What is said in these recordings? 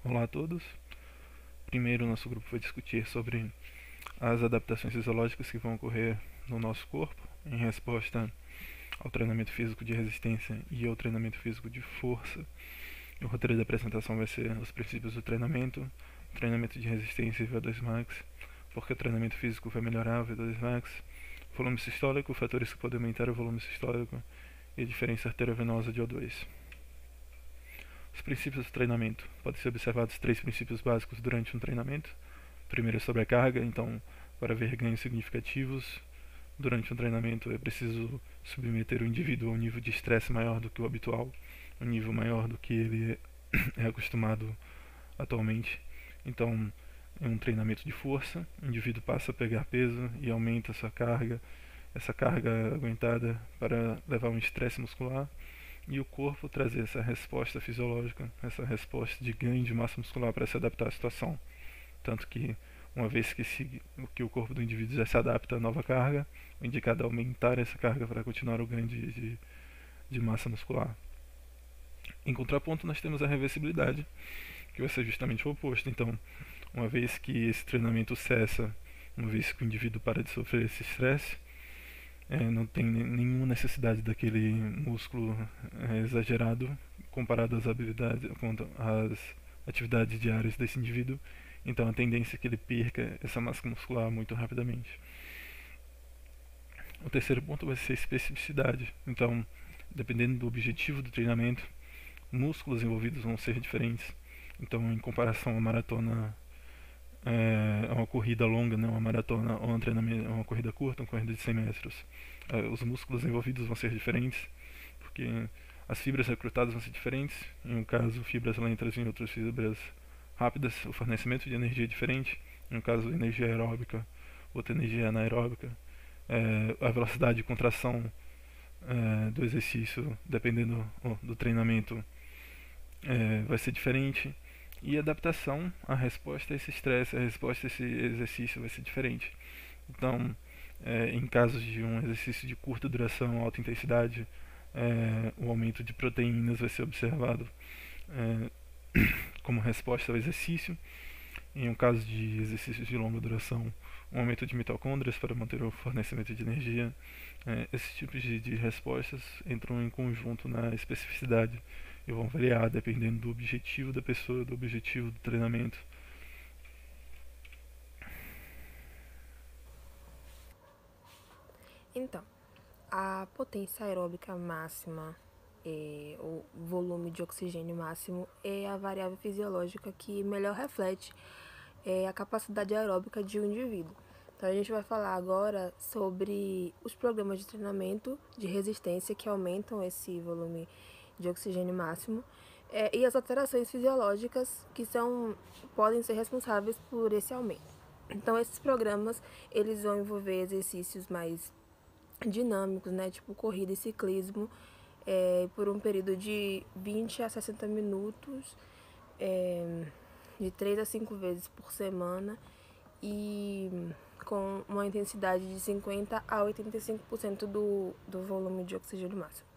Olá a todos. Primeiro, nosso grupo vai discutir sobre as adaptações fisiológicas que vão ocorrer no nosso corpo em resposta ao treinamento físico de resistência e ao treinamento físico de força. O roteiro da apresentação vai ser os princípios do treinamento, treinamento de resistência e VO2 max, porque o treinamento físico vai melhorar o VO2 max, volume sistólico, fatores que podem aumentar o volume sistólico e a diferença arteriovenosa de O2. Os princípios do treinamento. Podem ser observados 3 princípios básicos durante um treinamento. Primeiro é sobre a carga, então, para ver ganhos significativos durante um treinamento é preciso submeter o indivíduo a um nível de estresse maior do que o habitual, um nível maior do que ele é acostumado atualmente. Então, em um treinamento de força, o indivíduo passa a pegar peso e aumenta a sua carga, essa carga aguentada para levar um estresse muscular, e o corpo trazer essa resposta fisiológica, essa resposta de ganho de massa muscular para se adaptar à situação. Tanto que, uma vez que o corpo do indivíduo já se adapta à nova carga, o indicado é aumentar essa carga para continuar o ganho de massa muscular. Em contraponto, nós temos a reversibilidade, que vai ser justamente o oposto. Então, uma vez que esse treinamento cessa, uma vez que o indivíduo para de sofrer esse estresse, não tem nenhuma necessidade daquele músculo exagerado comparado às habilidades, às atividades diárias desse indivíduo. Então a tendência é que ele perca essa massa muscular muito rapidamente. O terceiro ponto vai ser a especificidade. Então, dependendo do objetivo do treinamento, músculos envolvidos vão ser diferentes. Então, em comparação à maratona, a uma corrida longa, né, uma maratona ou um treinamento, uma corrida curta, uma corrida de 100 metros, os músculos envolvidos vão ser diferentes, porque as fibras recrutadas vão ser diferentes. Em um caso, fibras lentas, em outras fibras rápidas. O fornecimento de energia é diferente. Em um caso, energia aeróbica, outra energia anaeróbica. A velocidade de contração do exercício, dependendo do treinamento, vai ser diferente. E a adaptação, a resposta a esse estresse, a resposta a esse exercício vai ser diferente. Então, em casos de um exercício de curta duração, alta intensidade, o aumento de proteínas vai ser observado como resposta ao exercício. Em um caso de exercícios de longa duração, um aumento de mitocôndrias para manter o fornecimento de energia. Esses tipos de respostas entram em conjunto na especificidade e vão variar dependendo do objetivo da pessoa, do objetivo do treinamento. Então, a potência aeróbica máxima, o volume de oxigênio máximo, é a variável fisiológica que melhor reflete a capacidade aeróbica de um indivíduo. Então, a gente vai falar agora sobre os programas de treinamento de resistência que aumentam esse volume de oxigênio máximo e as alterações fisiológicas que podem ser responsáveis por esse aumento. Então, esses programas eles vão envolver exercícios mais dinâmicos, né, tipo corrida e ciclismo, por um período de 20 a 60 minutos, de 3 a 5 vezes por semana e com uma intensidade de 50 a 85% do volume de oxigênio máximo.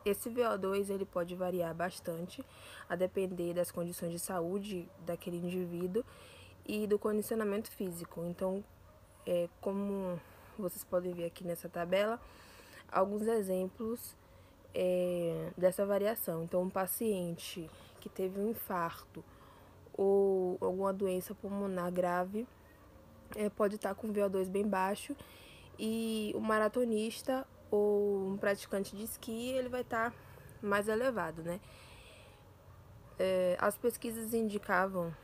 Esse VO2 ele pode variar bastante, a depender das condições de saúde daquele indivíduo e do condicionamento físico. Então, como vocês podem ver aqui nessa tabela, alguns exemplos dessa variação. Então, um paciente que teve um infarto ou alguma doença pulmonar grave pode estar com VO2 bem baixo, e o maratonista ou um praticante de esqui ele vai estar mais elevado, né? As pesquisas indicavam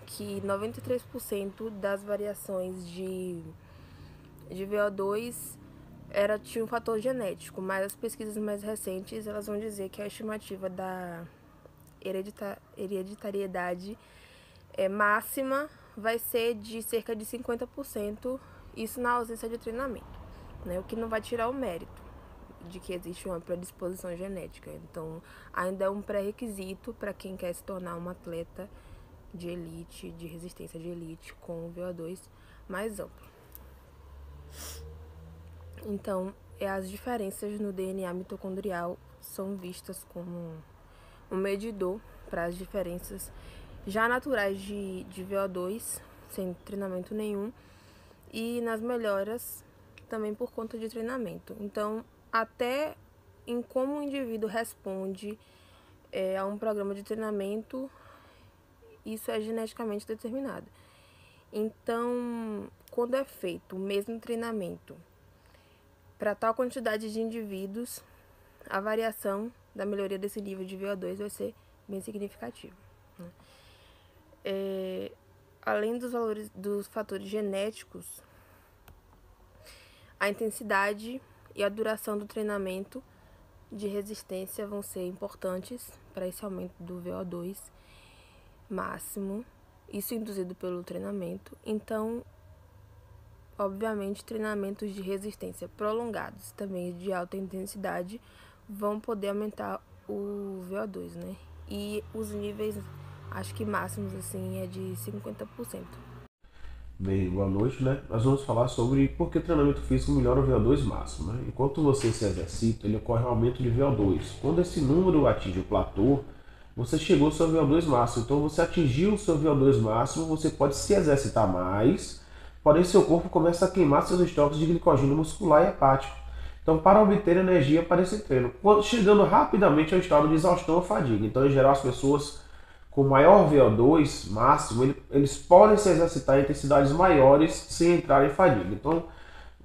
que 93% das variações de VO2 tinha um fator genético, mas as pesquisas mais recentes elas vão dizer que a estimativa da hereditariedade máxima vai ser de cerca de 50%, isso na ausência de treinamento, né? O que não vai tirar o mérito de que existe uma predisposição genética. Então, ainda é um pré-requisito para quem quer se tornar um atleta de elite, de resistência de elite, com o VO2 mais amplo. Então, as diferenças no DNA mitocondrial são vistas como um medidor para as diferenças já naturais de VO2, sem treinamento nenhum, e nas melhoras também por conta de treinamento. Então, até em como o indivíduo responde a um programa de treinamento, isso é geneticamente determinado. Então, quando é feito o mesmo treinamento para tal quantidade de indivíduos, a variação da melhoria desse nível de VO2 vai ser bem significativa. Além dos fatores genéticos, a intensidade e a duração do treinamento de resistência vão ser importantes para esse aumento do VO2 máximo, isso induzido pelo treinamento. Então, obviamente, treinamentos de resistência prolongados, também de alta intensidade, vão poder aumentar o VO2, né? E os níveis, acho que máximos, assim, é de 50%. Bem, boa noite, né? Nós vamos falar sobre por que o treinamento físico melhora o VO2 máximo, né? Enquanto você se exercita, ele ocorre um aumento de VO2. Quando esse número atinge o platô, você chegou ao seu VO2 máximo. Então, você atingiu o seu VO2 máximo, você pode se exercitar mais, porém seu corpo começa a queimar seus estoques de glicogênio muscular e hepático. Então, para obter energia para esse treino, chegando rapidamente ao estado de exaustão ou fadiga. Então, em geral, as pessoas com maior VO2 máximo, eles podem se exercitar em intensidades maiores sem entrar em fadiga. Então,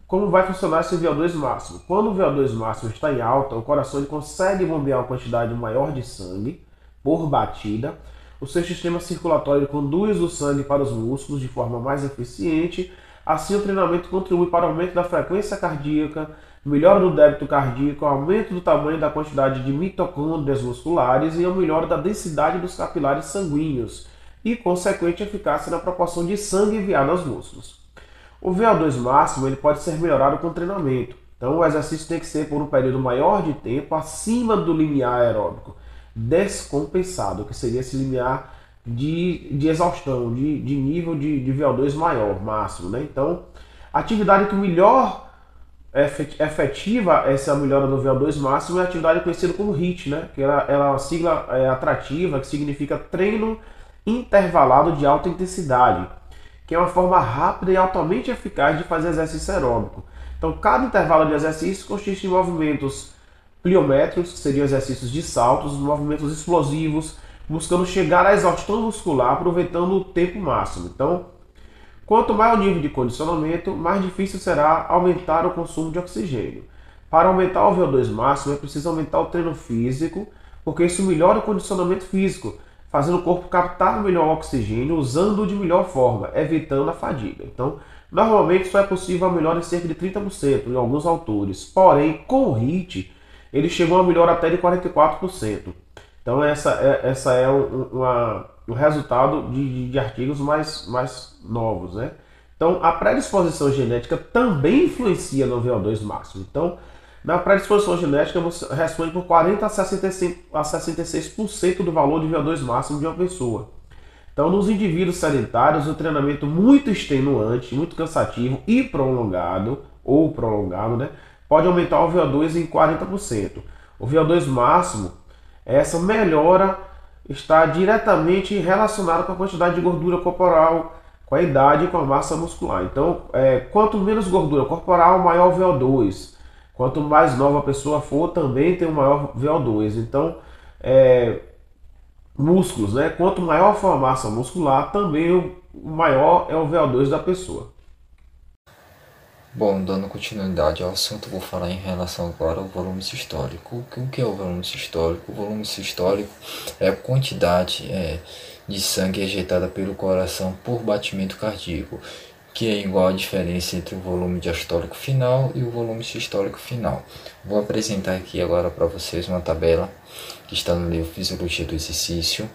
como vai funcionar esse VO2 máximo? Quando o VO2 máximo está em alta, o coração ele consegue bombear uma quantidade maior de sangue por batida. O seu sistema circulatório conduz o sangue para os músculos de forma mais eficiente. Assim, o treinamento contribui para o aumento da frequência cardíaca, melhora do débito cardíaco, aumento do tamanho da quantidade de mitocôndrias musculares e a melhora da densidade dos capilares sanguíneos e consequente eficácia na proporção de sangue enviado aos músculos. O VO2 máximo ele pode ser melhorado com treinamento. Então o exercício tem que ser por um período maior de tempo acima do limiar aeróbico descompensado, que seria esse limiar de exaustão, de nível de VO2 maior, máximo, né? Então, a atividade que melhor efetiva essa melhora do VO2 máximo é a atividade conhecida como HIIT, né? Que ela é uma sigla atrativa que significa treino intervalado de alta intensidade, que é uma forma rápida e altamente eficaz de fazer exercício aeróbico. Então, cada intervalo de exercício consiste em movimentos pliométricos, que seriam exercícios de saltos, movimentos explosivos, buscando chegar à exaustão muscular, aproveitando o tempo máximo. Então, quanto maior o nível de condicionamento, mais difícil será aumentar o consumo de oxigênio. Para aumentar o VO2 máximo, é preciso aumentar o treino físico, porque isso melhora o condicionamento físico, fazendo o corpo captar melhor o oxigênio, usando-o de melhor forma, evitando a fadiga. Então, normalmente só é possível a melhora em cerca de 30% em alguns autores, porém, com o HIIT, ele chegou a melhora até de 44%. Então, essa é um resultado de artigos mais novos, né? Então, a predisposição genética também influencia no VO2 máximo. Então, na predisposição genética, você responde por 40 a 66% do valor de VO2 máximo de uma pessoa. Então, nos indivíduos sedentários, o treinamento muito extenuante, muito cansativo e prolongado, né, pode aumentar o VO2 em 40%. O VO2 máximo, essa melhora está diretamente relacionada com a quantidade de gordura corporal, com a idade e com a massa muscular. Então, quanto menos gordura corporal, maior o VO2. Quanto mais nova a pessoa for, também tem um maior VO2. Então, músculos, né? Quanto maior for a massa muscular, também o maior é o VO2 da pessoa. Bom, dando continuidade ao assunto, vou falar em relação agora ao volume sistólico. O que é o volume sistólico? O volume sistólico é a quantidade de sangue ejetada pelo coração por batimento cardíaco, que é igual à diferença entre o volume diastólico final e o volume sistólico final. Vou apresentar aqui agora para vocês uma tabela que está no livro Fisiologia do Exercício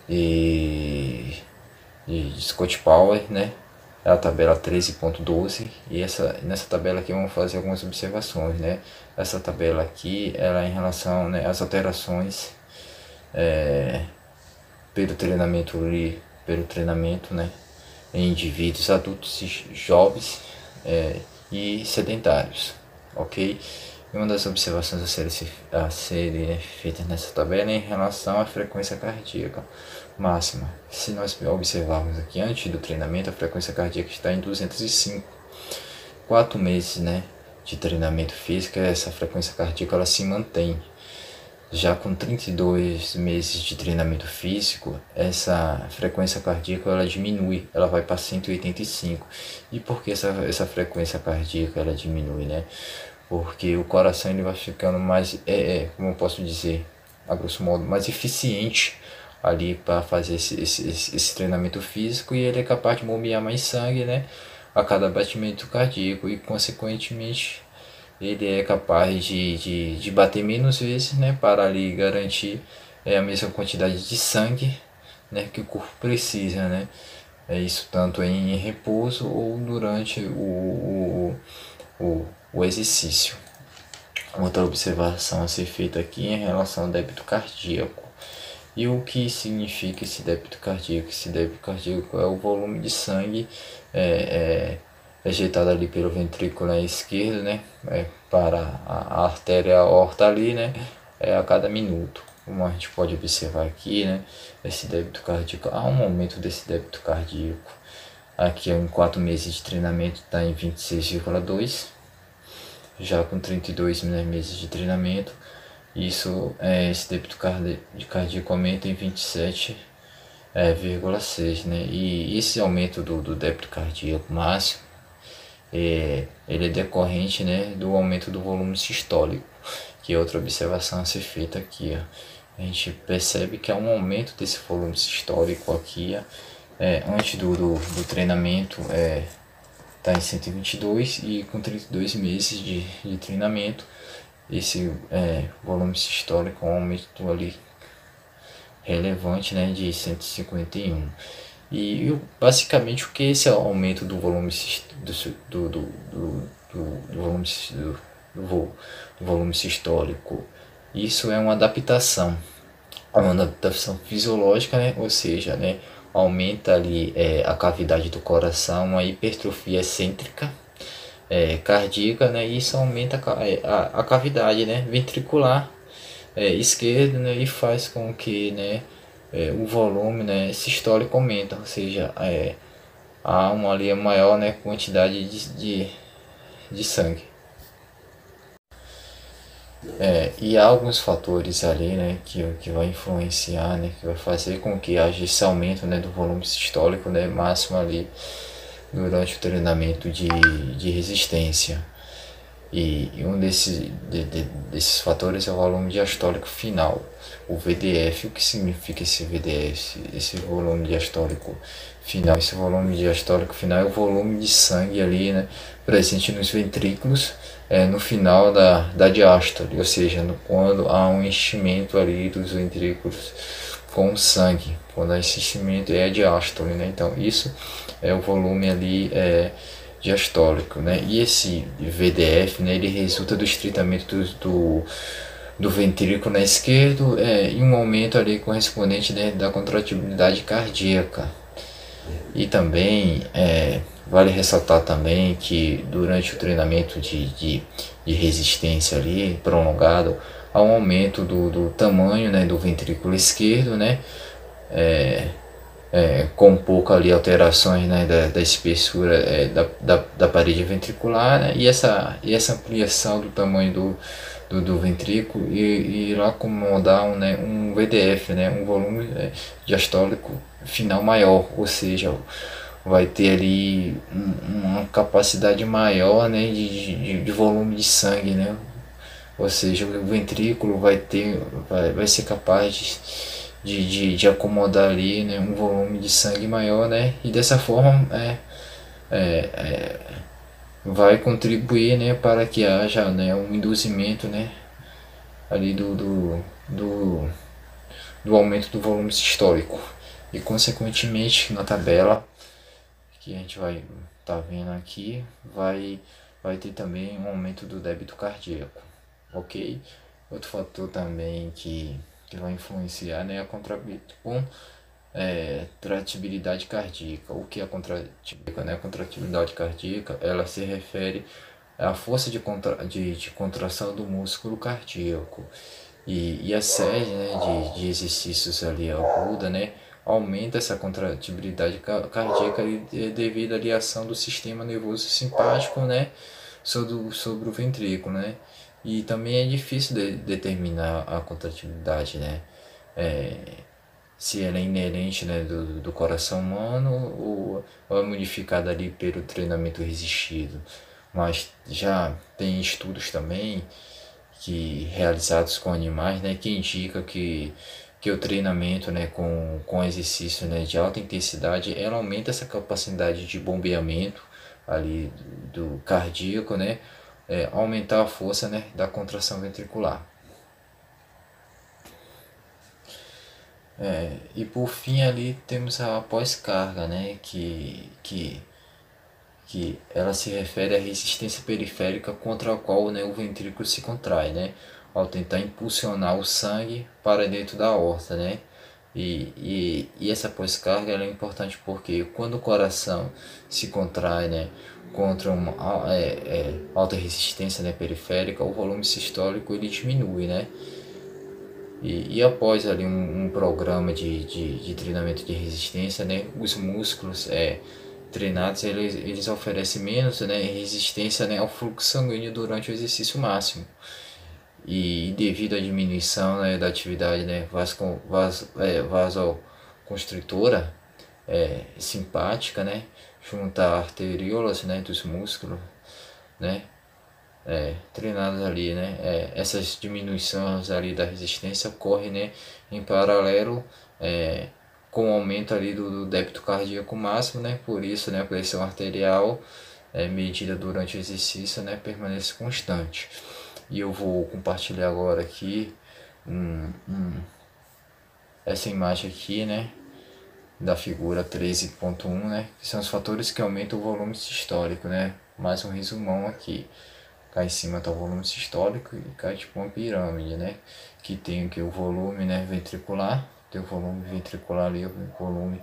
e Scott Power, né? É a tabela 13.12 e nessa tabela aqui vamos fazer algumas observações, né? Essa tabela aqui ela é em relação, né, às alterações pelo treinamento, né, em indivíduos adultos, jovens e sedentários, ok? E uma das observações a serem feitas nessa tabela é em relação à frequência cardíaca máxima. Se nós observarmos aqui antes do treinamento, a frequência cardíaca está em 205. 4 meses, né, de treinamento físico, essa frequência cardíaca ela se mantém. Já com 32 meses de treinamento físico, essa frequência cardíaca ela diminui, ela vai para 185. E por que essa frequência cardíaca ela diminui, né? Porque o coração ele vai ficando mais, como eu posso dizer, a grosso modo, mais eficiente ali para fazer esse treinamento físico, e ele é capaz de bombear mais sangue, né, a cada batimento cardíaco, e consequentemente ele é capaz de bater menos vezes, né, para ali garantir a mesma quantidade de sangue, né, que o corpo precisa, né. É isso tanto em repouso ou durante o exercício. Outra observação a ser feita aqui é em relação ao débito cardíaco. E o que significa esse débito cardíaco? Esse débito cardíaco é o volume de sangue ejetado ali pelo ventrículo esquerdo, né, para a artéria aorta ali, né, a cada minuto. Como a gente pode observar aqui, né, esse débito cardíaco, há um aumento desse débito cardíaco. Aqui em 4 meses de treinamento está em 26,2. Já com 32 meses de treinamento, esse débito cardíaco aumenta em 27,6, né? E esse aumento do débito cardíaco máximo, ele é decorrente, né, do aumento do volume sistólico, que é outra observação a ser feita aqui, ó. A gente percebe que há um aumento desse volume sistólico aqui, antes do treinamento, está em 122, e com 32 meses de treinamento, esse volume sistólico é um aumento ali relevante, né, de 151. E basicamente o que é esse aumento do volume do volume sistólico? Isso é uma adaptação fisiológica, né, ou seja, né, aumenta ali a cavidade do coração, uma hipertrofia excêntrica cardíaca, né, e isso aumenta a cavidade, né, ventricular esquerda, né, e faz com que, né, o volume, né, sistólico aumenta, ou seja, há uma ali maior, né, quantidade de sangue. E há alguns fatores ali, né, que vai influenciar, né, que vai fazer com que haja esse aumento, né, do volume sistólico, né, máximo ali durante o treinamento de resistência. E um desses fatores é o volume diastólico final, o VDF. O que significa esse VDF, esse volume diastólico final? Esse volume diastólico final é o volume de sangue ali, né, presente nos ventrículos no final da diástole, ou seja, quando há um enchimento ali dos ventrículos com sangue, quando há esse enchimento é a diástole, né? Então isso é o volume ali diastólico, né? E esse VDF, né, ele resulta do estreitamento do ventrículo esquerdo e um aumento ali correspondente, né, da contratibilidade cardíaca. E também vale ressaltar também que durante o treinamento de resistência ali prolongado, há um aumento do tamanho, né, do ventrículo esquerdo, né, com um pouco ali alterações, né, da espessura da parede ventricular, né, e essa ampliação do tamanho do ventrículo irá acomodar um VDF, né, um volume diastólico final maior, ou seja, vai ter ali uma capacidade maior, né, de volume de sangue, né, ou seja, o ventrículo vai ser capaz de acomodar ali, né, um volume de sangue maior, né, e dessa forma vai contribuir, né, para que haja, né, um induzimento, né, ali do aumento do volume sistólico, e consequentemente na tabela que a gente vai estar vendo aqui vai ter também um aumento do débito cardíaco, ok? Outro fator também que vai influenciar, né, a contratibilidade cardíaca. O que é a contratibilidade cardíaca? A contratibilidade cardíaca, ela se refere a força de contração do músculo cardíaco. E a série, né, de exercícios ali aguda, né, aumenta essa contratibilidade cardíaca devido à ação do sistema nervoso simpático, né, sobre o ventrículo, né. E também é difícil determinar a contratibilidade, né, se ela é inerente, né, do coração humano ou é modificada ali pelo treinamento resistido. Mas já tem estudos também realizados com animais, né, que indica que o treinamento, né, com exercício, né, de alta intensidade, ela aumenta essa capacidade de bombeamento ali do cardíaco, né, aumentar a força, né, da contração ventricular. E por fim ali temos a pós-carga, né, que ela se refere à resistência periférica contra a qual, né, o ventrículo se contrai, né, ao tentar impulsionar o sangue para dentro da aorta, né. E essa pós-carga ela é importante porque quando o coração se contrai, né, contra uma alta resistência, né, periférica, o volume sistólico ele diminui, né. E após ali um programa de treinamento de resistência, né, os músculos treinados eles oferecem menos, né, resistência, né, ao fluxo sanguíneo durante o exercício máximo. E devido à diminuição, né, da atividade, né, vasoconstritora simpática, né, junto a arteriolas, né, dos músculos, né, treinados ali, né, essas diminuições ali da resistência ocorrem, né, em paralelo com o aumento ali do débito cardíaco máximo, né, por isso, né, a pressão arterial medida durante o exercício, né, permanece constante. E eu vou compartilhar agora aqui essa imagem aqui, né, da figura 13.1, né, que são os fatores que aumentam o volume sistólico, né, mais um resumão aqui. Cá em cima está o volume sistólico e cá tipo uma pirâmide, né, que tem aqui o volume, né, ventricular, tem o volume ventricular ali, o volume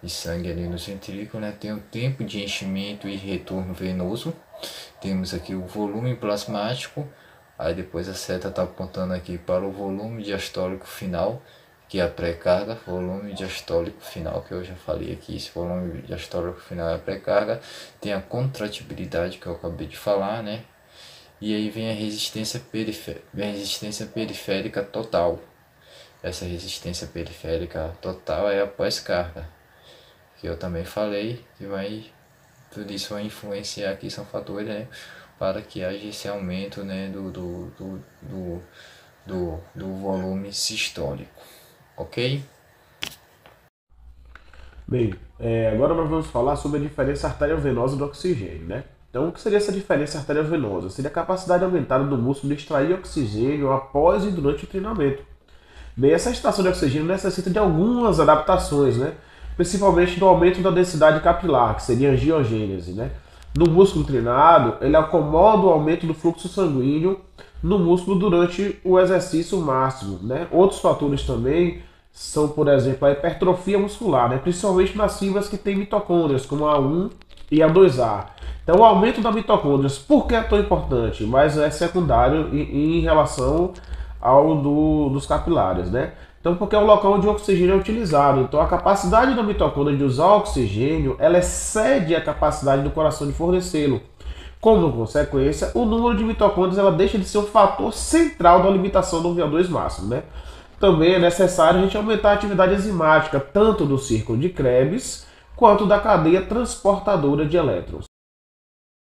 de sangue ali no ventrículo, né, tem o tempo de enchimento e retorno venoso, temos aqui o volume plasmático, aí depois a seta está apontando aqui para o volume diastólico final, que é a pré-carga, volume diastólico final, que eu já falei aqui, esse volume diastólico final é a pré-carga, tem a contratibilidade que eu acabei de falar, né, e aí vem a resistência periférica total. Essa resistência periférica total é a pós-carga, que eu também falei, que tudo isso vai influenciar aqui, são fatores, né, para que haja esse aumento, né, do volume sistólico, ok? Bem, agora nós vamos falar sobre a diferença arteriovenosa do oxigênio, né? Então, o que seria essa diferença arteriovenosa? Seria a capacidade aumentada do músculo de extrair oxigênio após e durante o treinamento. Bem, essa extração de oxigênio necessita de algumas adaptações, né? Principalmente no aumento da densidade capilar, que seria a angiogênese, né? No músculo treinado, ele acomoda o aumento do fluxo sanguíneo no músculo durante o exercício máximo, né? Outros fatores também são, por exemplo, a hipertrofia muscular, né? Principalmente nas fibras que têm mitocôndrias, como a 1 e a 2A. Então, o aumento da mitocôndrias, por que é tão importante? Mas é secundário em relação ao dos capilares, né? Então, porque é o local onde o oxigênio é utilizado. Então, a capacidade da mitocôndria de usar oxigênio, ela excede a capacidade do coração de fornecê-lo. Como consequência, o número de mitocôndrias ela deixa de ser um fator central da limitação do VO2 máximo, né? Também é necessário a gente aumentar a atividade enzimática, tanto do círculo de Krebs, quanto da cadeia transportadora de elétrons.